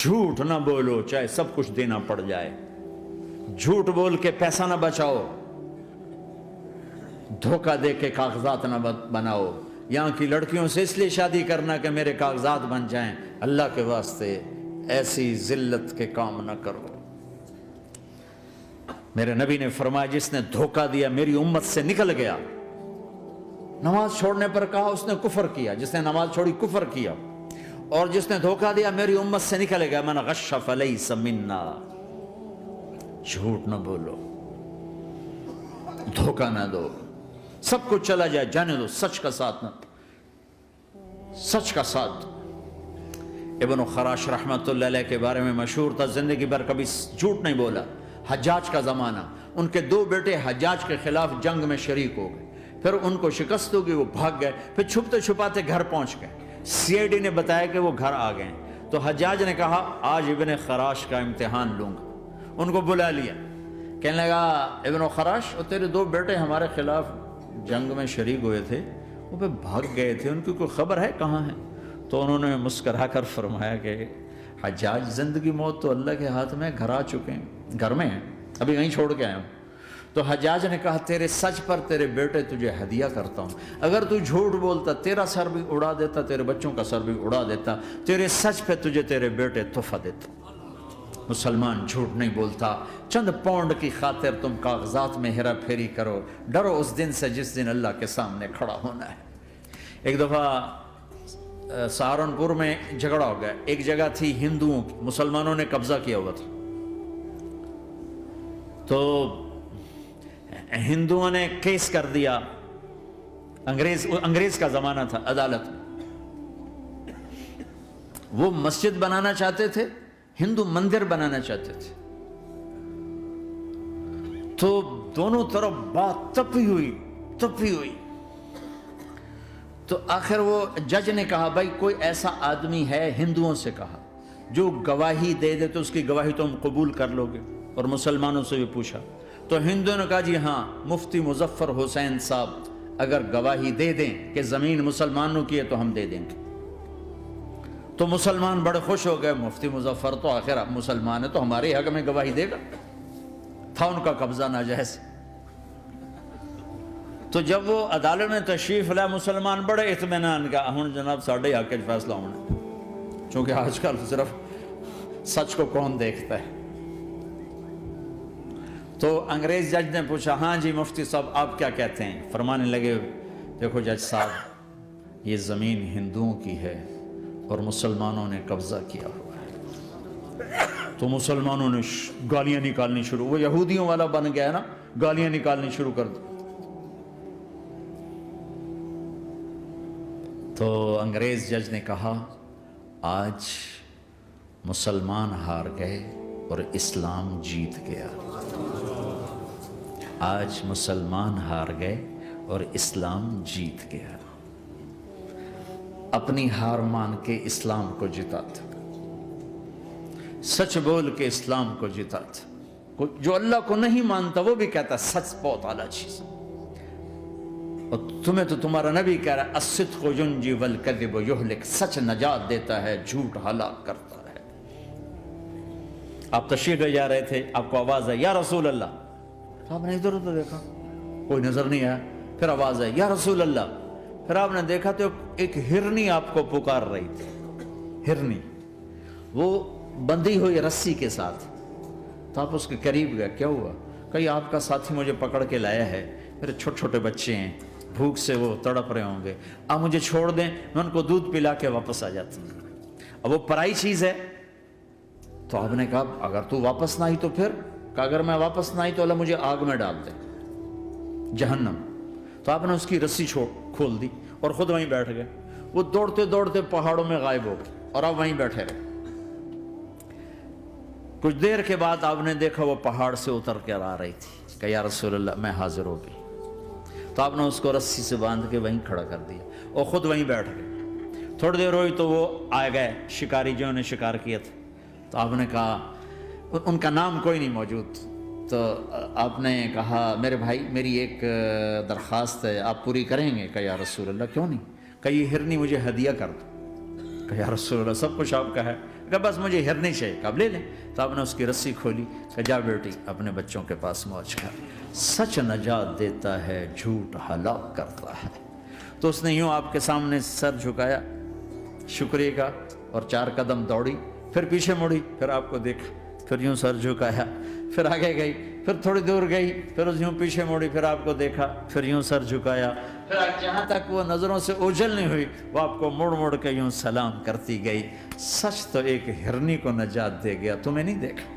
جھوٹ نہ بولو چاہے سب کچھ دینا پڑ جائے، جھوٹ بول کے پیسہ نہ بچاؤ، دھوکہ دے کے کاغذات نہ بناؤ۔ یہاں کی لڑکیوں سے اس لیے شادی کرنا کہ میرے کاغذات بن جائیں، اللہ کے واسطے ایسی ذلت کے کام نہ کرو۔ میرے نبی نے فرمایا جس نے دھوکہ دیا میری امت سے نکل گیا۔ نماز چھوڑنے پر کہا اس نے کفر کیا، جس نے نماز چھوڑی کفر کیا، اور جس نے دھوکہ دیا میری امت سے نکل گیا۔ من غش فلیس منا، جھوٹ نہ بولو، دھوکہ نہ دو، سب کچھ چلا جائے جانے دو، سچ کا ساتھ نہ، سچ کا ساتھ۔ ابن خراش رحمت اللہ علیہ کے بارے میں مشہور تھا، زندگی بھر کبھی جھوٹ نہیں بولا۔ حجاج کا زمانہ، ان کے دو بیٹے حجاج کے خلاف جنگ میں شریک ہو گئے، پھر ان کو شکست ہوگی، وہ بھاگ گئے، پھر چھپتے چھپاتے گھر پہنچ گئے۔ سی آئی ڈی نے بتایا کہ وہ گھر آ گئے، تو حجاج نے کہا آج ابن خراش کا امتحان لوں گا۔ ان کو بلا لیا، کہنے لگا ابن خراش اور تیرے دو بیٹے ہمارے خلاف جنگ میں شریک ہوئے تھے، وہ پہ بھاگ گئے تھے، ان کی کوئی خبر ہے کہاں ہے؟ تو انہوں نے مسکرا کر فرمایا کہ حجاج زندگی موت تو اللہ کے ہاتھ میں، گھر آ چکے ہیں، گھر میں ہیں، ابھی وہیں چھوڑ کے آیا ہوں۔ تو حجاج نے کہا تیرے سچ پر تیرے بیٹے تجھے ہدیہ کرتا ہوں، اگر تو جھوٹ بولتا تیرا سر بھی اڑا دیتا، تیرے بچوں کا سر بھی اڑا دیتا، تیرے سچ پہ تجھے تیرے بیٹے تحفہ دیتا۔ مسلمان جھوٹ نہیں بولتا۔ چند پاؤنڈ کی خاطر تم کاغذات میں ہیرا پھیری کرو، ڈرو اس دن سے جس دن اللہ کے سامنے کھڑا ہونا ہے۔ ایک دفعہ سہارنپور میں جھگڑا ہو گیا، ایک جگہ تھی ہندوؤں کی، مسلمانوں نے قبضہ کیا ہوا تھا، تو ہندوؤں نے کیس کر دیا، انگریز کا زمانہ تھا، عدالت میں۔ وہ مسجد بنانا چاہتے تھے، ہندو مندر بنانا چاہتے تھے، تو دونوں طرف بات تپی ہوئی، تو آخر وہ جج نے کہا بھائی کوئی ایسا آدمی ہے، ہندوؤں سے کہا، جو گواہی دے دے تو اس کی گواہی تم قبول کر لو گے؟ اور مسلمانوں سے بھی پوچھا، تو ہندوؤں نے کہا جی ہاں، مفتی مظفر حسین صاحب اگر گواہی دے دیں کہ زمین مسلمانوں کی ہے تو ہم دے دیں گے۔ تو مسلمان بڑے خوش ہو گئے، مفتی مظفر تو آخر اب مسلمان ہے تو ہمارے حق میں گواہی دے گا، تھا ان کا قبضہ ناجائز۔ تو جب وہ عدالت میں تشریف لائے، مسلمان بڑے اطمینان کا ہن جناب ساڈے حق وچ فیصلہ ہونا، چونکہ آج کل صرف سچ کو کون دیکھتا ہے۔ تو انگریز جج نے پوچھا ہاں جی مفتی صاحب آپ کیا کہتے ہیں؟ فرمانے لگے دیکھو جج صاحب، یہ زمین ہندوؤں کی ہے اور مسلمانوں نے قبضہ کیا ہوا ہے۔ تو مسلمانوں نے گالیاں نکالنی شروع، وہ یہودیوں والا بن گیا نا، گالیاں نکالنی شروع کر دی۔ تو انگریز جج نے کہا آج مسلمان ہار گئے اور اسلام جیت گیا، آج مسلمان ہار گئے اور اسلام جیت گیا۔ اپنی ہار مان کے اسلام کو جتاتا، سچ بول کے اسلام کو جتاتا۔ جو اللہ کو نہیں مانتا وہ بھی کہتا سچ بہت اعلیٰ چیز، اور تمہیں تو تمہارا نبی کہہ رہا ہے الصدق ینجی والکذب یہلک، سچ نجات دیتا ہے، جھوٹ ہلاک کرتا ہے۔ آپ تشریف لے جا رہے تھے، آپ کو آواز آئی یا رسول اللہ، تو آپ نے ادھر ادھر دیکھا، کوئی نظر نہیں آیا، پھر آواز آئی یا رسول اللہ، پھر آپ نے دیکھا تو ایک ہرنی آپ کو پکار رہی تھی، ہرنی، وہ بندھی ہوئی رسی کے ساتھ۔ تو آپ اس کے قریب گئے، کیا ہوا؟ کہیں آپ کا ساتھی مجھے پکڑ کے لایا ہے، میرے چھوٹے چھوٹے بچے ہیں، بھوک سے وہ تڑپ رہے ہوں گے، آپ مجھے چھوڑ دیں، میں ان کو دودھ پلا کے واپس آ جاتا ہوں۔ اب وہ پرائی چیز ہے، تو آپ نے کہا اگر تو واپس نہ آئی تو پھر، کہ اگر میں واپس نہ آئی تو اللہ مجھے آگ میں ڈال دے، جہنم۔ تو آپ نے اس کی رسی کھول دی اور خود وہیں بیٹھ گئے۔ وہ دوڑتے دوڑتے پہاڑوں میں غائب ہو گئے اور آپ وہیں بیٹھے رہے۔ کچھ دیر کے بعد آپ نے دیکھا وہ پہاڑ سے اتر کر آ رہی تھی، کہ یا رسول اللہ میں حاضر ہو گئی۔ تو آپ نے اس کو رسی سے باندھ کے وہیں کھڑا کر دیا اور خود وہیں بیٹھ گئے۔ تھوڑی دیر ہوئی تو وہ آ گئے شکاری جو نے شکار کیا تھا، تو آپ نے کہا، ان کا نام کوئی نہیں موجود، تو آپ نے کہا میرے بھائی میری ایک درخواست ہے، آپ پوری کریں گے؟ کہ یا رسول اللہ کیوں نہیں، کہ یہ ہرنی مجھے ہدیہ کر دو۔ کہ یا رسول اللہ سب کچھ آپ کا ہے، کہا بس مجھے ہرنی چاہیے. کہا لے لیں. تو آپ نے اس کی رسی کھولی کہ جا بیٹی اپنے بچوں کے پاس موج کر. سچ نجات دیتا ہے، جھوٹ ہلاک کرتا ہے. تو اس نے یوں آپ کے سامنے سر جھکایا شکریہ کا اور 4 قدم دوڑی، پھر پیچھے مڑی، پھر آپ کو دیکھا، پھر یوں سر جھکایا، پھر آگے گئی، پھر تھوڑی دور گئی، پھر یوں پیچھے مڑی، پھر آپ کو دیکھا، پھر یوں سر جھکایا، پھر جہاں تک وہ نظروں سے اوجھل نہیں ہوئی وہ آپ کو مڑ مڑ کے یوں سلام کرتی گئی. سچ تو ایک ہرنی کو نجات دے گیا، تمہیں نہیں دیکھا.